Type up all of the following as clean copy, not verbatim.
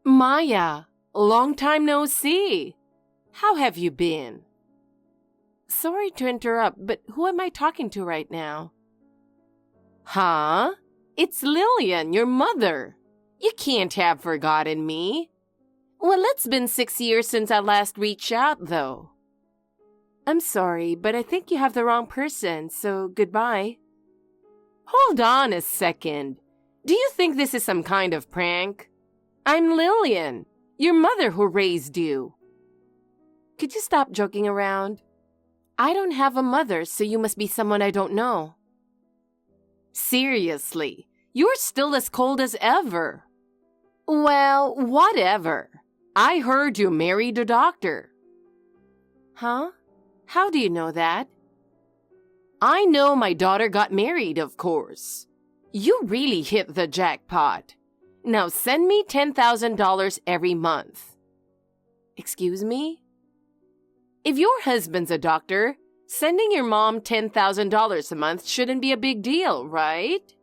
Maya, long time no see. How have you been? Sorry to interrupt, but who am I talking to right now? Huh? It's Lillian, your mother. You can't have forgotten me. Well, it's been 6 years since I last reached out, though. I'm sorry, but I think you have the wrong person, so goodbye. Hold on a second. Do you think this is some kind of prank? I'm Lillian, your mother who raised you. Could you stop joking around? I don't have a mother, so you must be someone I don't know. Seriously, you're still as cold as ever. Well, whatever. I heard you married a doctor. Huh? How do you know that? I know my daughter got married, of course. You really hit the jackpot. Now send me $10,000 every month. Excuse me? If your husband's a doctor, sending your mom $10,000 a month shouldn't be a big deal, right?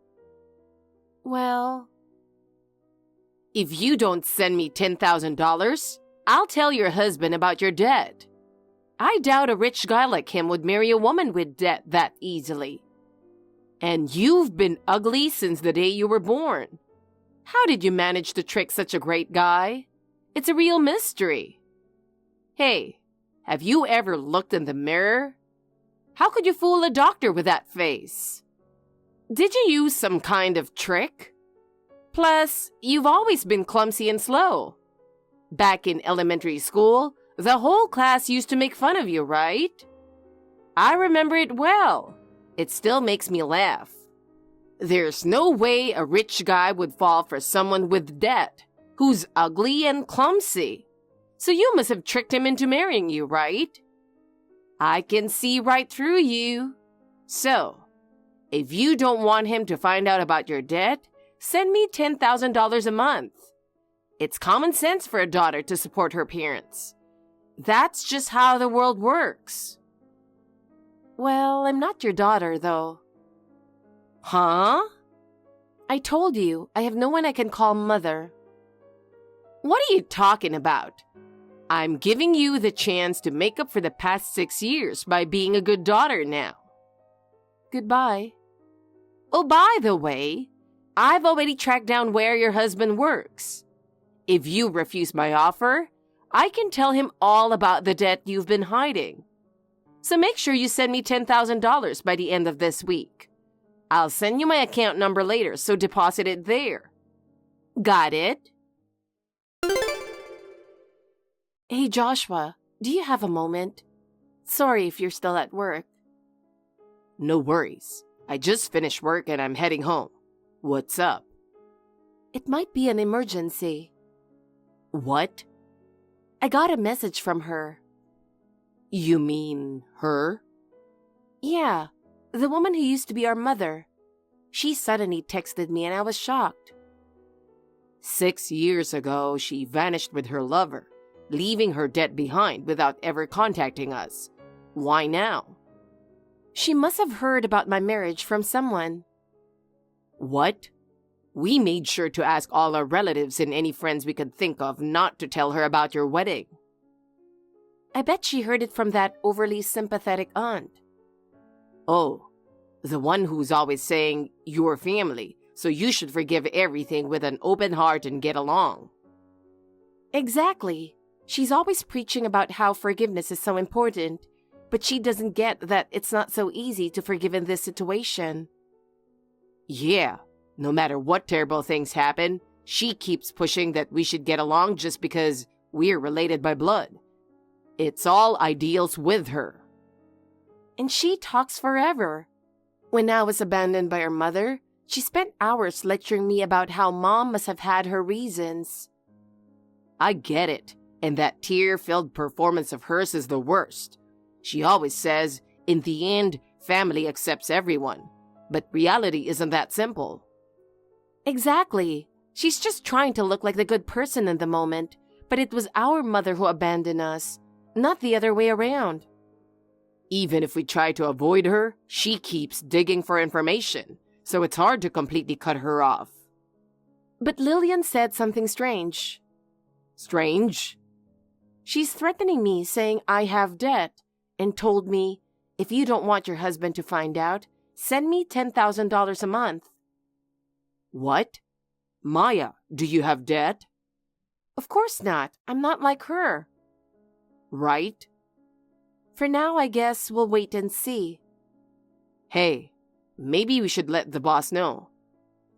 Well, if you don't send me $10,000, I'll tell your husband about your debt. I doubt a rich guy like him would marry a woman with debt that easily. And you've been ugly since the day you were born. How did you manage to trick such a great guy? It's a real mystery. Hey, have you ever looked in the mirror? How could you fool a doctor with that face? Did you use some kind of trick? Plus, you've always been clumsy and slow. Back in elementary school, the whole class used to make fun of you, right? I remember it well. It still makes me laugh. There's no way a rich guy would fall for someone with debt, who's ugly and clumsy. So you must have tricked him into marrying you, right? I can see right through you. So, if you don't want him to find out about your debt, send me $10,000 a month. It's common sense for a daughter to support her parents. That's just how the world works. Well, I'm not your daughter, though. Huh? I told you, I have no one I can call mother. What are you talking about? I'm giving you the chance to make up for the past 6 years by being a good daughter now. Goodbye. Oh, by the way, I've already tracked down where your husband works. If you refuse my offer, I can tell him all about the debt you've been hiding. So make sure you send me $10,000 by the end of this week. I'll send you my account number later, so deposit it there. Got it? Hey, Joshua, do you have a moment? Sorry if you're still at work. No worries. I just finished work and I'm heading home. What's up? It might be an emergency. What? I got a message from her. You mean her? Yeah, the woman who used to be our mother. She suddenly texted me and I was shocked. 6 years ago, she vanished with her lover, leaving her debt behind without ever contacting us. Why now? She must have heard about my marriage from someone. What? We made sure to ask all our relatives and any friends we could think of not to tell her about your wedding. I bet she heard it from that overly sympathetic aunt. Oh, the one who's always saying, "Your family, so you should forgive everything with an open heart and get along." Exactly. She's always preaching about how forgiveness is so important, but she doesn't get that it's not so easy to forgive in this situation. Yeah, no matter what terrible things happen, she keeps pushing that we should get along just because we're related by blood. It's all ideals with her. And she talks forever. When I was abandoned by her mother, she spent hours lecturing me about how Mom must have had her reasons. I get it, and that tear-filled performance of hers is the worst. She always says, in the end, family accepts everyone. But reality isn't that simple. Exactly. She's just trying to look like the good person in the moment, but it was our mother who abandoned us, not the other way around. Even if we try to avoid her, she keeps digging for information, so it's hard to completely cut her off. But Lillian said something strange. Strange. She's threatening me, saying I have debt, and told me, if you don't want your husband to find out, send me $10,000 a month. What? Maya, do you have debt? Of course not. I'm not like her. Right? For now, I guess we'll wait and see. Hey, maybe we should let the boss know.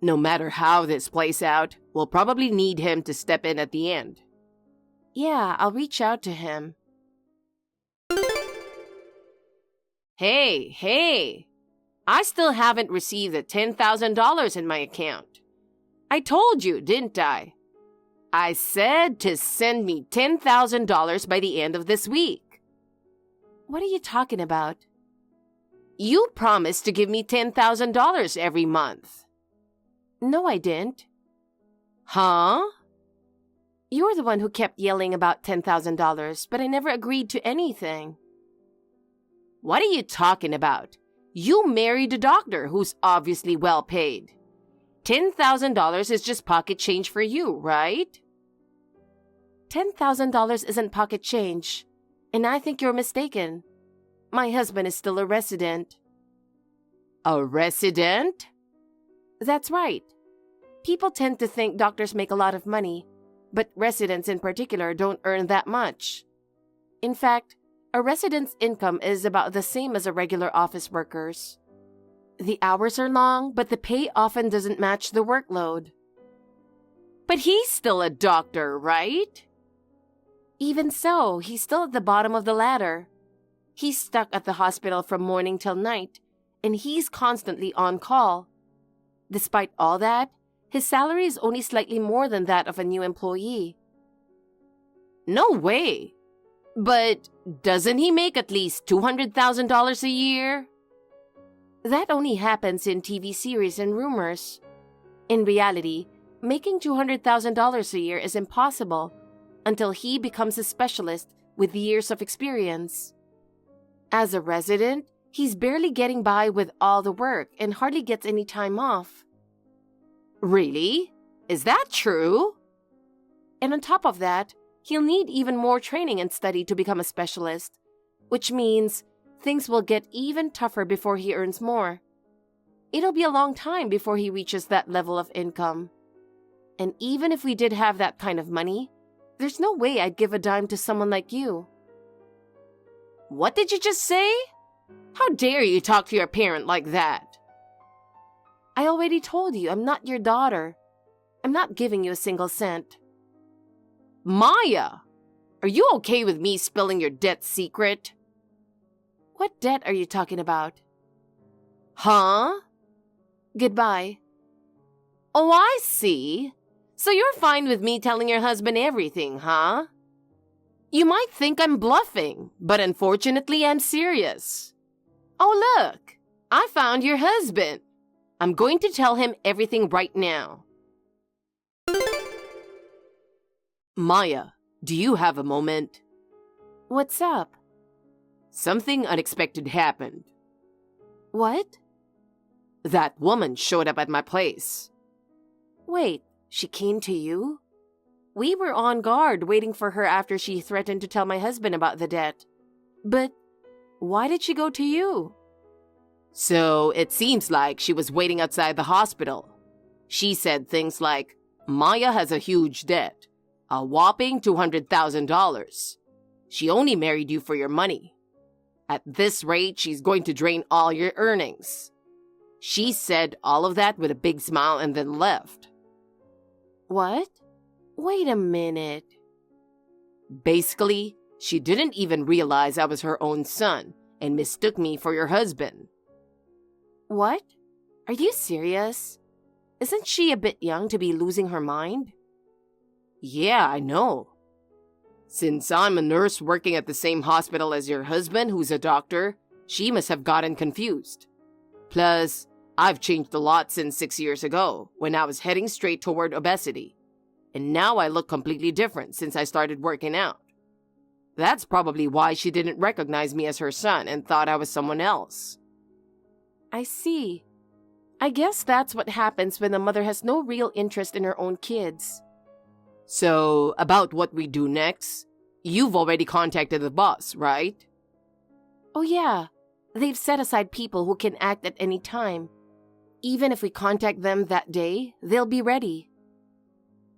No matter how this plays out, we'll probably need him to step in at the end. Yeah, I'll reach out to him. Hey! I still haven't received the $10,000 in my account. I told you, didn't I? I said to send me $10,000 by the end of this week. What are you talking about? You promised to give me $10,000 every month. No, I didn't. Huh? You're the one who kept yelling about $10,000, but I never agreed to anything. What are you talking about? You married a doctor who's obviously well paid. $10,000 is just pocket change for you, right? $10,000 isn't pocket change, and I think you're mistaken. My husband is still a resident. A resident? That's right. People tend to think doctors make a lot of money, but residents in particular don't earn that much. In fact, a resident's income is about the same as a regular office worker's. The hours are long, but the pay often doesn't match the workload. But he's still a doctor, right? Even so, he's still at the bottom of the ladder. He's stuck at the hospital from morning till night, and he's constantly on call. Despite all that, his salary is only slightly more than that of a new employee. No way! But doesn't he make at least $200,000 a year? That only happens in TV series and rumors. In reality, making $200,000 a year is impossible until he becomes a specialist with years of experience. As a resident, he's barely getting by with all the work and hardly gets any time off. Really? Is that true? And on top of that, he'll need even more training and study to become a specialist, which means things will get even tougher before he earns more. It'll be a long time before he reaches that level of income. And even if we did have that kind of money, there's no way I'd give a dime to someone like you. What did you just say? How dare you talk to your parent like that? I already told you I'm not your daughter. I'm not giving you a single cent. Maya, are you okay with me spilling your debt secret? What debt are you talking about? Huh? Goodbye. Oh, I see. So you're fine with me telling your husband everything, huh? You might think I'm bluffing, but unfortunately I'm serious. Oh, look, I found your husband. I'm going to tell him everything right now. Maya, do you have a moment? What's up? Something unexpected happened. What? That woman showed up at my place. Wait, she came to you? We were on guard waiting for her after she threatened to tell my husband about the debt. But why did she go to you? So it seems like she was waiting outside the hospital. She said things like, Maya has a huge debt, a whopping $200,000. She only married you for your money. At this rate, she's going to drain all your earnings. She said all of that with a big smile and then left. What? Wait a minute. Basically, she didn't even realize I was her own son and mistook me for your husband. What? Are you serious? Isn't she a bit young to be losing her mind? Yeah, I know. Since I'm a nurse working at the same hospital as your husband, who's a doctor, she must have gotten confused. Plus, I've changed a lot since 6 years ago, when I was heading straight toward obesity. And now I look completely different since I started working out. That's probably why she didn't recognize me as her son and thought I was someone else. I see. I guess that's what happens when a mother has no real interest in her own kids. So, about what we do next, you've already contacted the boss, right? Oh yeah, they've set aside people who can act at any time. Even if we contact them that day, they'll be ready.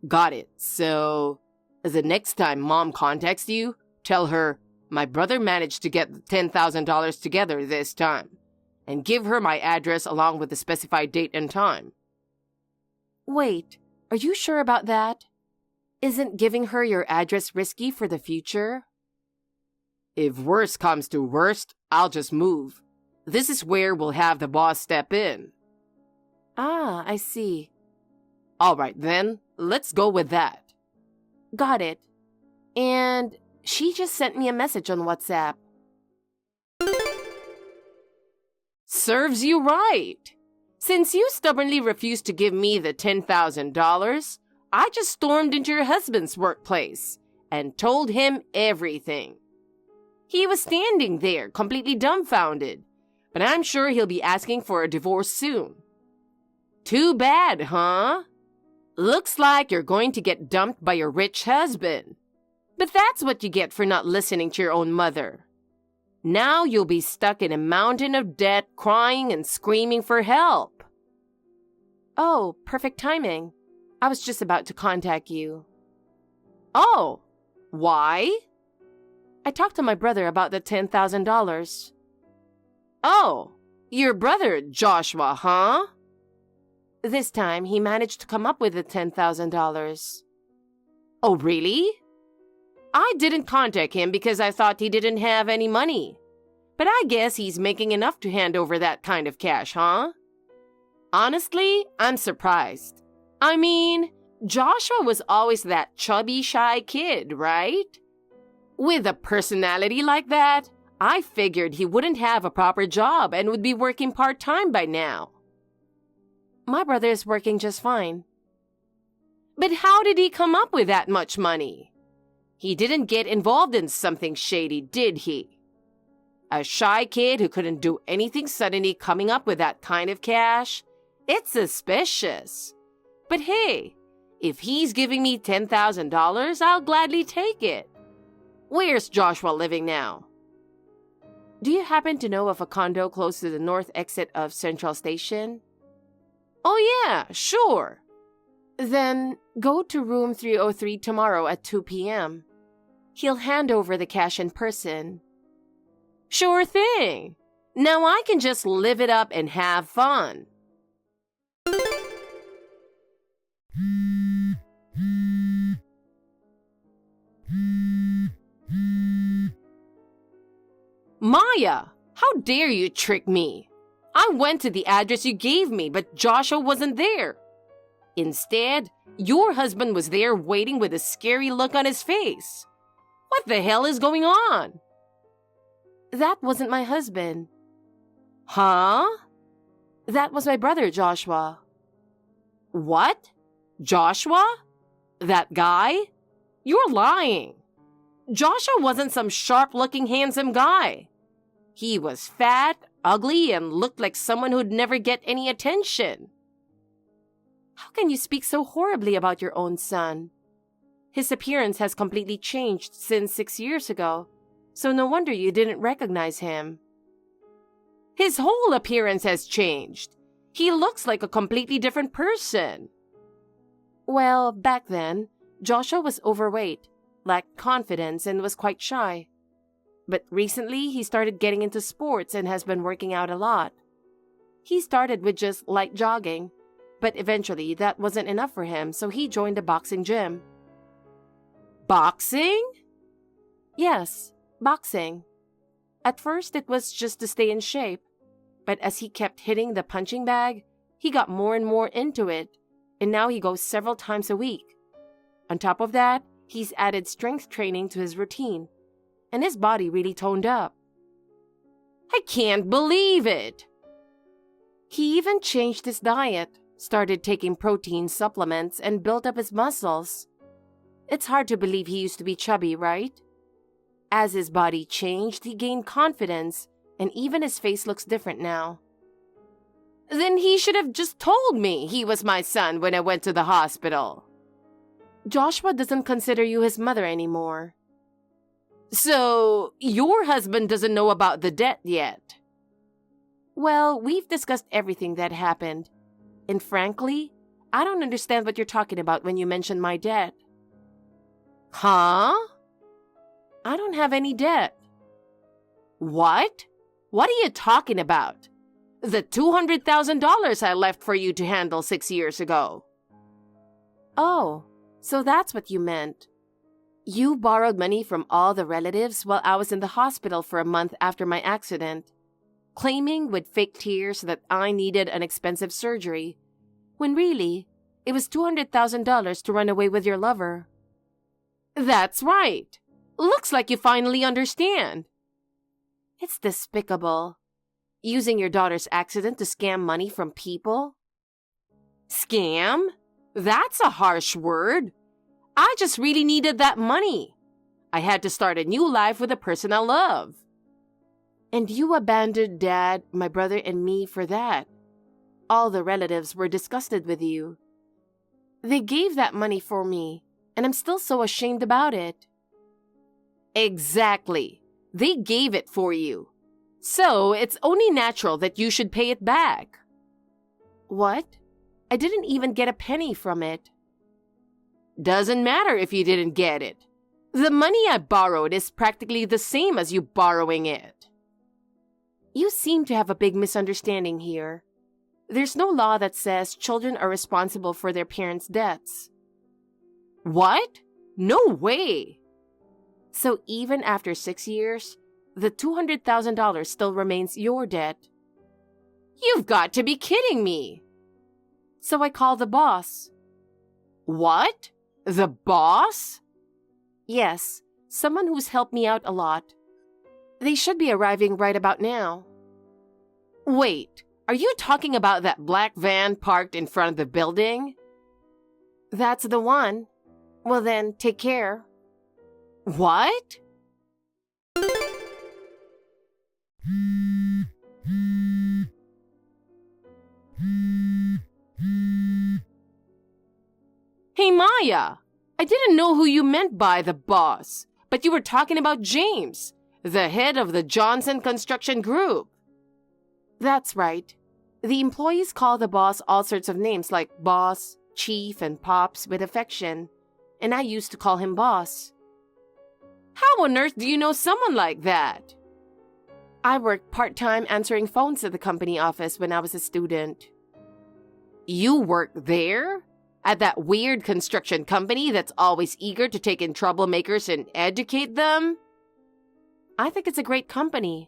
Got it. So, the next time Mom contacts you, tell her, my brother managed to get $10,000 together this time, and give her my address along with the specified date and time. Wait, are you sure about that? Isn't giving her your address risky for the future? If worst comes to worst, I'll just move. This is where we'll have the boss step in. Ah, I see. All right then, let's go with that. Got it. And she just sent me a message on WhatsApp. Serves you right. Since you stubbornly refused to give me the $10,000, I just stormed into your husband's workplace and told him everything. He was standing there, completely dumbfounded, but I'm sure he'll be asking for a divorce soon. Too bad, huh? Looks like you're going to get dumped by your rich husband. But that's what you get for not listening to your own mother. Now you'll be stuck in a mountain of debt, crying and screaming for help. Oh, perfect timing. I was just about to contact you. Oh, why? I talked to my brother about the $10,000. Oh, your brother Joshua, huh? This time, he managed to come up with the $10,000. Oh, really? I didn't contact him because I thought he didn't have any money. But I guess he's making enough to hand over that kind of cash, huh? Honestly, I'm surprised. I mean, Joshua was always that chubby, shy kid, right? With a personality like that, I figured he wouldn't have a proper job and would be working part-time by now. My brother is working just fine. But how did he come up with that much money? He didn't get involved in something shady, did he? A shy kid who couldn't do anything suddenly coming up with that kind of cash? It's suspicious. But hey, if he's giving me $10,000, I'll gladly take it. Where's Joshua living now? Do you happen to know of a condo close to the north exit of Central Station? Oh yeah, sure. Then go to room 303 tomorrow at 2 p.m. He'll hand over the cash in person. Sure thing. Now I can just live it up and have fun. Maya, how dare you trick me? I went to the address you gave me, but Joshua wasn't there. Instead, your husband was there waiting with a scary look on his face. What the hell is going on? That wasn't my husband. Huh? That was my brother, Joshua. What? Joshua? That guy? You're lying. Joshua wasn't some sharp-looking, handsome guy. He was fat, ugly, and looked like someone who'd never get any attention. How can you speak so horribly about your own son? His appearance has completely changed since 6 years ago, so no wonder you didn't recognize him. His whole appearance has changed. He looks like a completely different person. Well, back then, Joshua was overweight, lacked confidence, and was quite shy. But recently, he started getting into sports and has been working out a lot. He started with just light jogging, but eventually that wasn't enough for him, so he joined a boxing gym. Boxing? Yes, boxing. At first, it was just to stay in shape, but as he kept hitting the punching bag, he got more and more into it, and now he goes several times a week. On top of that, he's added strength training to his routine, and his body really toned up. I can't believe it! He even changed his diet, started taking protein supplements, and built up his muscles. It's hard to believe he used to be chubby, right? As his body changed, he gained confidence, and even his face looks different now. Then he should have just told me he was my son when I went to the hospital. Joshua doesn't consider you his mother anymore. So, your husband doesn't know about the debt yet? Well, we've discussed everything that happened. And frankly, I don't understand what you're talking about when you mention my debt. Huh? I don't have any debt. What? What are you talking about? The $200,000 I left for you to handle 6 years ago. Oh, so that's what you meant. You borrowed money from all the relatives while I was in the hospital for a month after my accident, claiming with fake tears that I needed an expensive surgery, when really, it was $200,000 to run away with your lover. That's right. Looks like you finally understand. It's despicable. Using your daughter's accident to scam money from people? Scam? That's a harsh word. I just really needed that money. I had to start a new life with a person I love. And you abandoned Dad, my brother, and me for that. All the relatives were disgusted with you. They gave that money for me, and I'm still so ashamed about it. Exactly. They gave it for you. So it's only natural that you should pay it back. What? I didn't even get a penny from it. Doesn't matter if you didn't get it. The money I borrowed is practically the same as you borrowing it. You seem to have a big misunderstanding here. There's no law that says children are responsible for their parents' debts. What? No way! So even after 6 years, the $200,000 still remains your debt. You've got to be kidding me! So I called the boss. What? The boss? Yes, someone who's helped me out a lot. They should be arriving right about now. Wait, are you talking about that black van parked in front of the building? That's the one. Well then, take care. What? Hey Maya, I didn't know who you meant by the boss, but you were talking about James, the head of the Johnson Construction Group. That's right. The employees call the boss all sorts of names like boss, chief, and pops with affection, and I used to call him boss. How on earth do you know someone like that? I worked part-time answering phones at the company office when I was a student. You worked there? At that weird construction company that's always eager to take in troublemakers and educate them? I think it's a great company.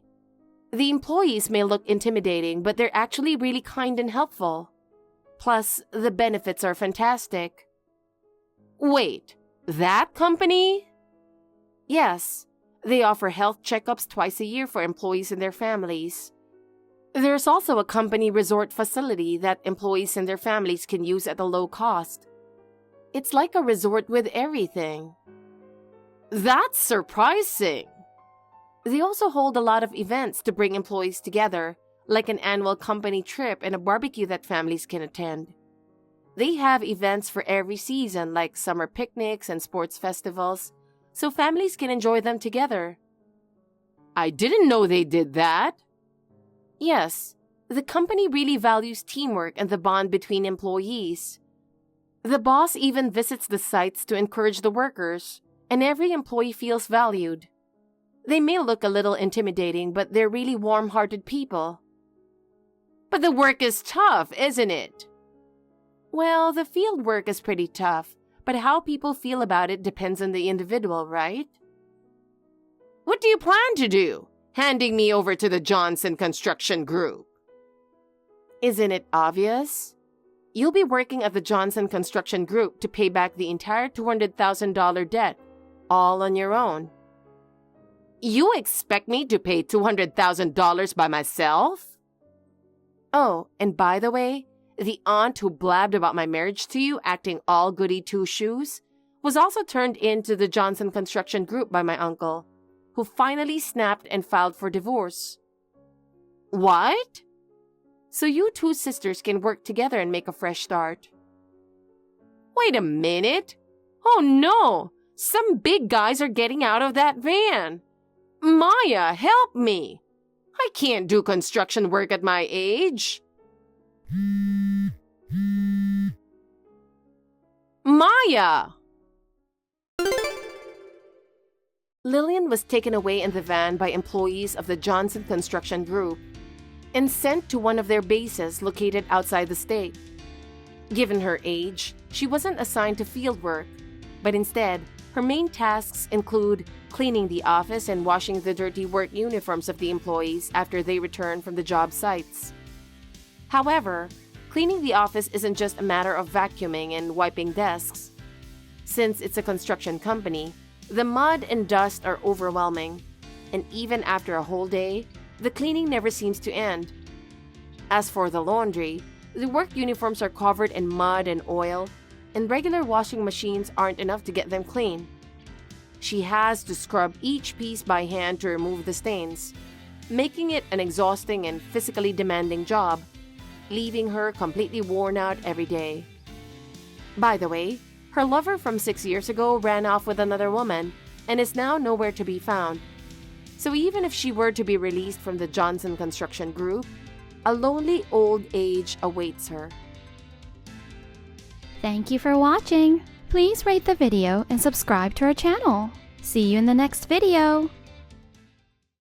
The employees may look intimidating, but they're actually really kind and helpful. Plus, the benefits are fantastic. Wait, that company? Yes, they offer health checkups twice a year for employees and their families. There's also a company resort facility that employees and their families can use at a low cost. It's like a resort with everything. That's surprising. They also hold a lot of events to bring employees together, like an annual company trip and a barbecue that families can attend. They have events for every season, like summer picnics and sports festivals, so families can enjoy them together. I didn't know they did that. Yes, the company really values teamwork and the bond between employees. The boss even visits the sites to encourage the workers, and every employee feels valued. They may look a little intimidating, but they're really warm-hearted people. But the work is tough, isn't it? Well, the field work is pretty tough, but how people feel about it depends on the individual, right? What do you plan to do? Handing me over to the Johnson Construction Group. Isn't it obvious? You'll be working at the Johnson Construction Group to pay back the entire $200,000 debt, all on your own. You expect me to pay $200,000 by myself? Oh, and by the way, the aunt who blabbed about my marriage to you acting all goody two-shoes was also turned into the Johnson Construction Group by my uncle, who finally snapped and filed for divorce. What? So you two sisters can work together and make a fresh start. Wait a minute. Oh no! Some big guys are getting out of that van! Maya, help me! I can't do construction work at my age! Maya! Lillian was taken away in the van by employees of the Johnson Construction Group and sent to one of their bases located outside the state. Given her age, she wasn't assigned to field work, but instead, her main tasks include cleaning the office and washing the dirty work uniforms of the employees after they return from the job sites. However, cleaning the office isn't just a matter of vacuuming and wiping desks. Since it's a construction company, the mud and dust are overwhelming, and even after a whole day, the cleaning never seems to end. As for the laundry, the work uniforms are covered in mud and oil, and regular washing machines aren't enough to get them clean. She has to scrub each piece by hand to remove the stains, making it an exhausting and physically demanding job, leaving her completely worn out every day. By the way, her lover from 6 years ago ran off with another woman and is now nowhere to be found. So even if she were to be released from the Johnson Construction Group, a lonely old age awaits her. Thank you for watching. Please rate the video and subscribe to our channel. See you in the next video.